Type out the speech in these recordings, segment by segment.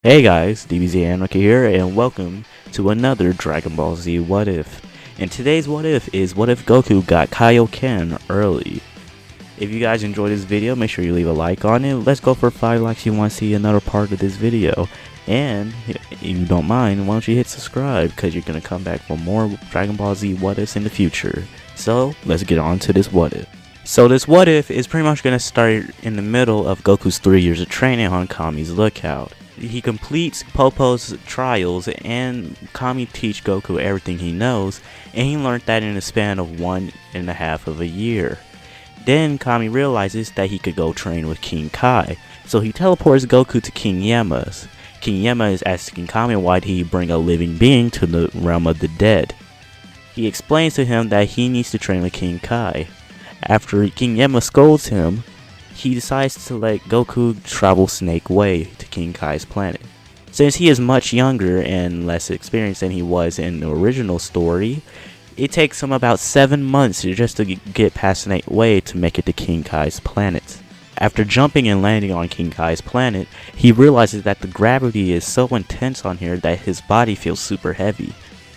Hey guys, DBZ Anarchy here, and welcome to another Dragon Ball Z What If. And today's What If is what if Goku got Kaio-ken early. If you guys enjoyed this video, make sure you leave a like on it. Let's go for 5 likes if you want to see another part of this video. And if you don't mind, why don't you hit subscribe, because you're going to come back for more Dragon Ball Z What Ifs in the future. So, let's get on to this What If. So this What If is pretty much going to start in the middle of Goku's 3 years of training on Kami's lookout. He completes Popo's trials, and Kami teach Goku everything he knows, and he learned that in a span of 1.5 of a year. Then Kami realizes that he could go train with King Kai, so he teleports Goku to King Yama's. King Yama is asking Kami why he bring a living being to the realm of the dead. He explains to him that he needs to train with King Kai. After King Yama scolds him, he decides to let Goku travel Snake Way to King Kai's planet. Since he is much younger and less experienced than he was in the original story, it takes him about 7 months just to get past Snake Way to make it to King Kai's planet. After jumping and landing on King Kai's planet, he realizes that the gravity is so intense on here that his body feels super heavy.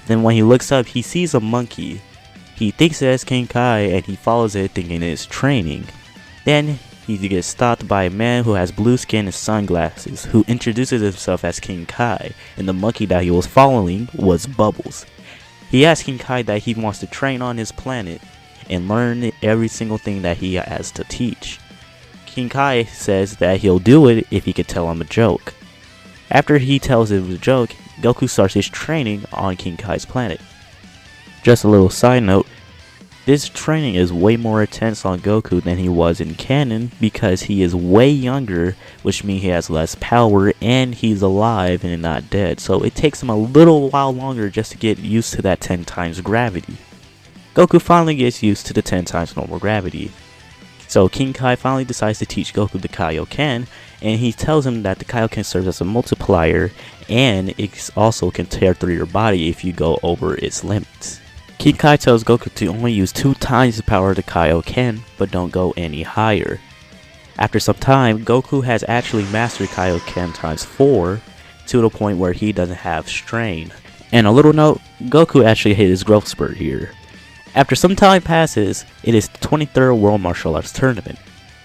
Then when he looks up, he sees a monkey. He thinks it's King Kai and he follows it thinking it's training. Then he gets stopped by a man who has blue skin and sunglasses, who introduces himself as King Kai, and the monkey that he was following was Bubbles. He asks King Kai that he wants to train on his planet and learn every single thing that he has to teach. King Kai says that he'll do it if he could tell him a joke. After he tells him a joke, Goku starts his training on King Kai's planet. Just a little side note, this training is way more intense on Goku than he was in canon because he is way younger, which means he has less power and he's alive and not dead, so it takes him a little while longer just to get used to that 10 times gravity. Goku finally gets used to the 10 times normal gravity. So King Kai finally decides to teach Goku the Kaio-ken, and he tells him that the Kaio-ken serves as a multiplier and it also can tear through your body if you go over its limits. King Kai tells Goku to only use 2 times the power of the Kaio-ken, but don't go any higher. After some time, Goku has actually mastered Kaio-ken times 4 to the point where he doesn't have strain. And a little note, Goku actually hit his growth spurt here. After some time passes, it is the 23rd World Martial Arts Tournament.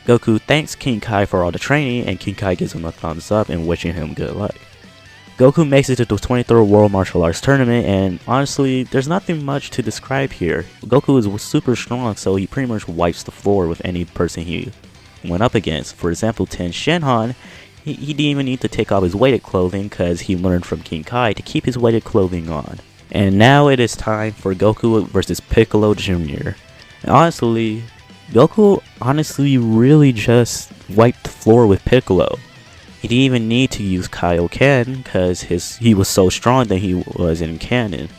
Goku thanks King Kai for all the training, and King Kai gives him a thumbs up and wishing him good luck. Goku makes it to the 23rd World Martial Arts Tournament, and honestly, there's nothing much to describe here. Goku is super strong, so he pretty much wipes the floor with any person he went up against. For example, Ten Shinhan, he didn't even need to take off his weighted clothing because he learned from King Kai to keep his weighted clothing on. And now it is time for Goku versus Piccolo Jr. And honestly, Goku really just wiped the floor with Piccolo. He didn't even need to use Kaio-ken because he was so strong than he was in canon.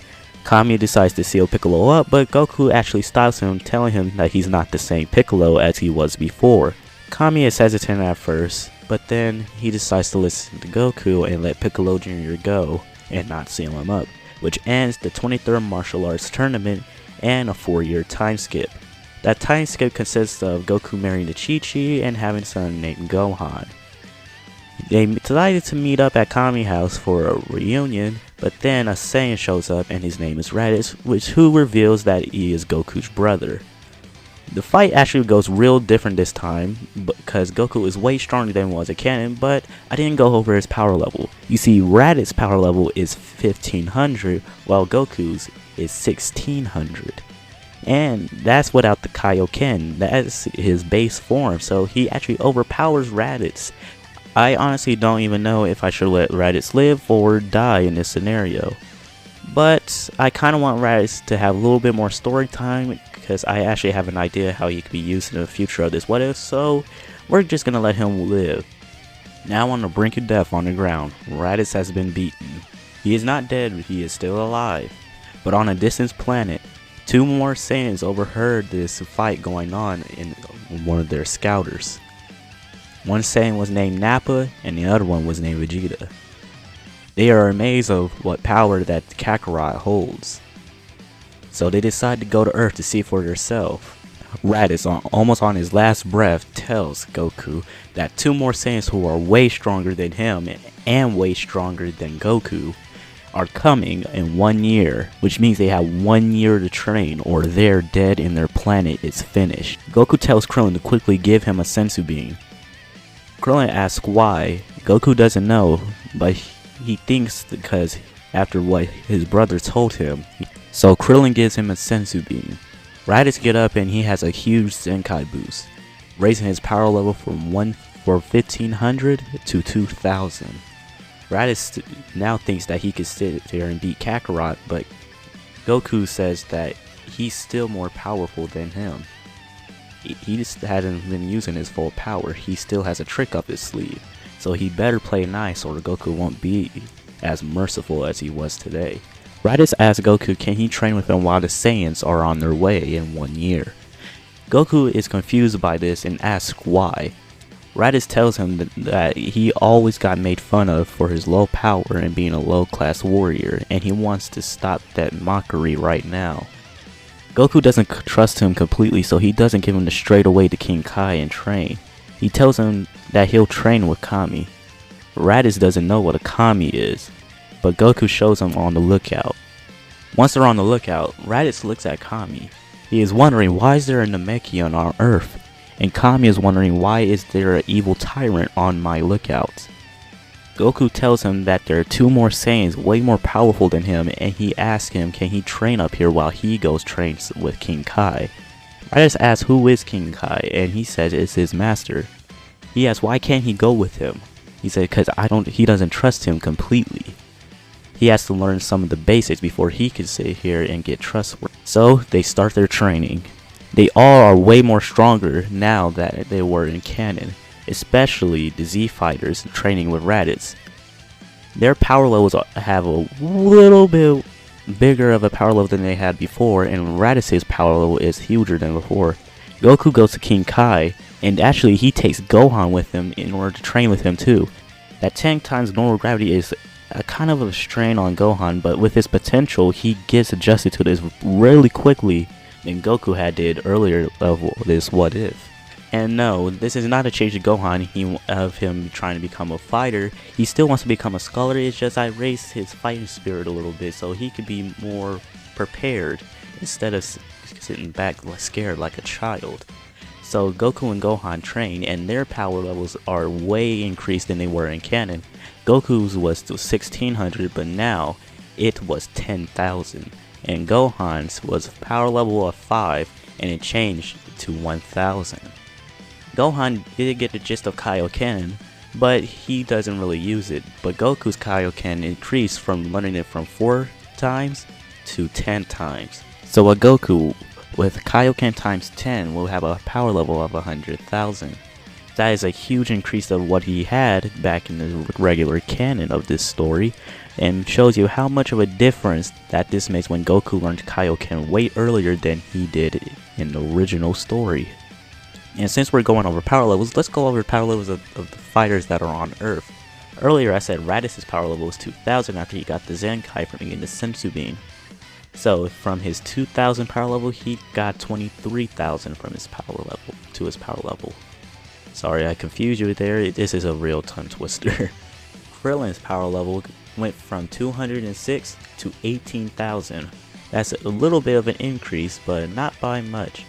Kami decides to seal Piccolo up, but Goku actually stops him, telling him that he's not the same Piccolo as he was before. Kami is hesitant at first, but then he decides to listen to Goku and let Piccolo Jr. go and not seal him up, which ends the 23rd Martial Arts Tournament and a 4-year time skip. That time skip consists of Goku marrying the Chi-Chi and having a son named Gohan. They decided to meet up at Kami house for a reunion, but then a Saiyan shows up and his name is Raditz, who reveals that he is Goku's brother. The fight actually goes real different this time because Goku is way stronger than he was in canon, but I didn't go over his power level. You see, Raditz's power level is 1500 while Goku's is 1600. And that's without the Kaio-ken, that's his base form, so he actually overpowers Raditz. I honestly don't even know if I should let Raditz live or die in this scenario. But I kind of want Raditz to have a little bit more story time because I actually have an idea how he could be used in the future of this What If, so we're just going to let him live. Now on the brink of death on the ground, Raditz has been beaten. He is not dead, he is still alive. But on a distant planet, 2 more Saiyans overheard this fight going on in one of their scouters. One Saiyan was named Nappa, and the other one was named Vegeta. They are amazed of what power that Kakarot holds. So they decide to go to Earth to see for themselves. Raditz, almost on his last breath, tells Goku that two more Saiyans who are way stronger than him and way stronger than Goku are coming in 1 year, which means they have 1 year to train or they're dead and their planet is finished. Goku tells Krillin to quickly give him a senzu bean. Krillin asks why. Goku doesn't know, but he thinks because after what his brother told him. So Krillin gives him a senzu bean. Raditz get up and he has a huge Zenkai boost, raising his power level from 1500 to 2000. Raditz now thinks that he could sit there and beat Kakarot, but Goku says that he's still more powerful than him. He just hasn't been using his full power. He still has a trick up his sleeve, so he better play nice or Goku won't be as merciful as he was today. Raditz asks Goku can he train with him while the Saiyans are on their way in 1 year. Goku is confused by this and asks why. Raditz tells him that he always got made fun of for his low power and being a low class warrior, and he wants to stop that mockery right now. Goku doesn't trust him completely, so he doesn't give him the straight away to King Kai and train. He tells him that he'll train with Kami. Raditz doesn't know what a Kami is, but Goku shows him on the lookout. Once they're on the lookout, Raditz looks at Kami. He is wondering why is there a Namekian on Earth, and Kami is wondering why is there an evil tyrant on my lookout. Goku tells him that there are two more Saiyans way more powerful than him, and he asks him can he train up here while he goes trains with King Kai. Raditz asks who is King Kai, and he says it's his master. He asks why can't he go with him. He said because he doesn't trust him completely. He has to learn some of the basics before he can sit here and get trustworthy. So they start their training. They all are way more stronger now that they were in canon, especially the Z fighters training with Raditz. Their power levels have a little bit bigger of a power level than they had before, and Raditz's power level is huger than before. Goku goes to King Kai, and actually he takes Gohan with him in order to train with him too. That 10 times normal gravity is a kind of a strain on Gohan, but with his potential he gets adjusted to this really quickly than Goku had did earlier of this what if. And no, this is not a change to Gohan of him trying to become a fighter. He still wants to become a scholar. It's just I raised his fighting spirit a little bit so he could be more prepared instead of sitting back scared like a child. So Goku and Gohan train, and their power levels are way increased than they were in canon. Goku's was to 1600, but now it was 10,000. And Gohan's was power level of 5, and it changed to 1000. Gohan did get the gist of Kaio-ken, but he doesn't really use it. But Goku's Kaio-ken increased from learning it from 4 times to 10 times. So a Goku with Kaio-ken times 10 will have a power level of 100,000. That is a huge increase of what he had back in the regular canon of this story, and shows you how much of a difference that this makes when Goku learned Kaio-ken way earlier than he did in the original story. And since we're going over power levels, let's go over power levels of the fighters that are on Earth. Earlier I said Raditz's power level was 2000 after he got the Zenkai from getting the senzu bean. So from his 2000 power level, he got 23,000 from his power level to his power level. Sorry I confused you there, this is a real tongue twister. Krillin's power level went from 206 to 18,000. That's a little bit of an increase, but not by much.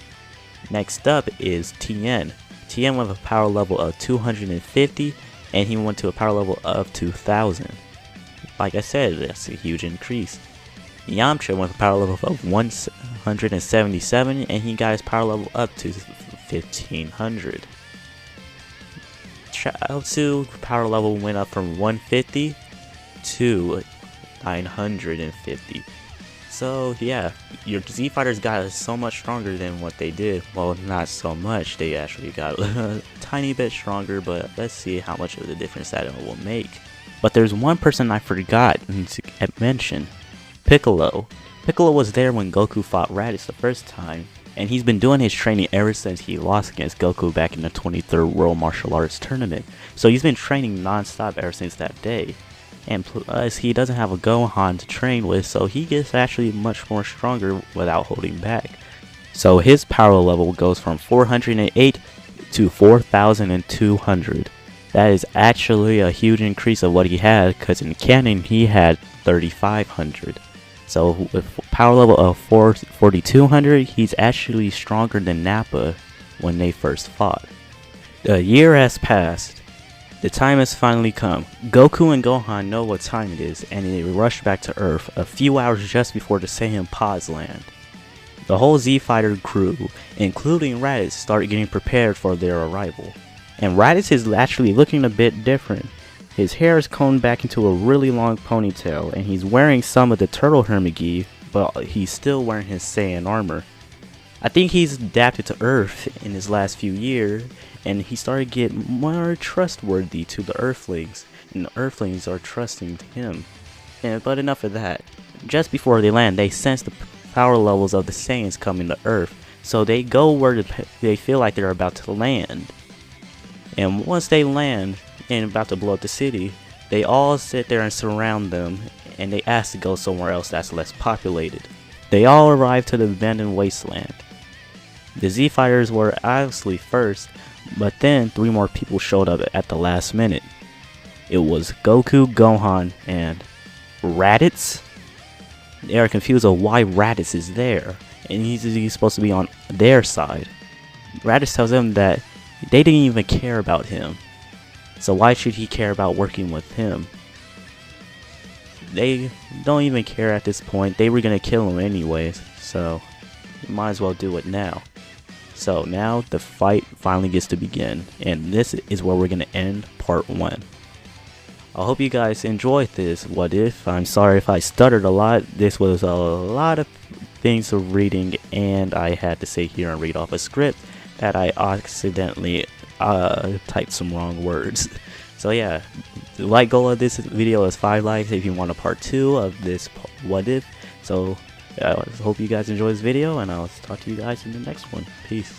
Next up is Tien. Tien went with a power level of 250, and he went to a power level of 2,000. Like I said, that's a huge increase. Yamcha went with a power level of 177, and he got his power level up to 1500. Chaozu power level went up from 150 to 950. So yeah, your Z fighters got so much stronger than what they did. Well, not so much, they actually got a tiny bit stronger, but let's see how much of the difference that it will make. But there's one person I forgot to mention, Piccolo. Piccolo was there when Goku fought Raditz the first time, and he's been doing his training ever since he lost against Goku back in the 23rd World Martial Arts Tournament. So he's been training non-stop ever since that day. And plus, he doesn't have a Gohan to train with, so he gets actually much more stronger without holding back. So his power level goes from 408 to 4,200. That is actually a huge increase of what he had, because in canon he had 3,500. So with power level of 4,200, he's actually stronger than Nappa when they first fought. A year has passed. The time has finally come. Goku and Gohan know what time it is, and they rush back to Earth a few hours just before the Saiyan pods land. The whole Z-Fighter crew, including Raditz, start getting prepared for their arrival. And Raditz is actually looking a bit different. His hair is combed back into a really long ponytail, and he's wearing some of the turtle hermigi, but he's still wearing his Saiyan armor. I think he's adapted to Earth in his last few years, and he started to get more trustworthy to the Earthlings, and the Earthlings are trusting him. But enough of that. Just before they land, they sense the power levels of the Saiyans coming to Earth, so they go where they feel like they're about to land. And once they land and about to blow up the city, they all sit there and surround them, and they ask to go somewhere else that's less populated. They all arrive to the abandoned wasteland. The Z-Fighters were obviously first, but then 3 more people showed up at the last minute. It was Goku, Gohan, and Raditz. They are confused of why Raditz is there, and he's supposed to be on their side. Raditz tells them that they didn't even care about him, so why should he care about working with him? They don't even care at this point. They were gonna kill him anyways, so you might as well do it now. So now the fight finally gets to begin, and this is where we're gonna end part 1. I hope you guys enjoyed this what if. I'm sorry if I stuttered a lot. This was a lot of things of reading, and I had to sit here and read off a script that I accidentally typed some wrong words. So yeah, the like goal of this video is 5 likes if you want a part 2 of this what if. So I hope you guys enjoy this video, and I'll talk to you guys in the next one. Peace.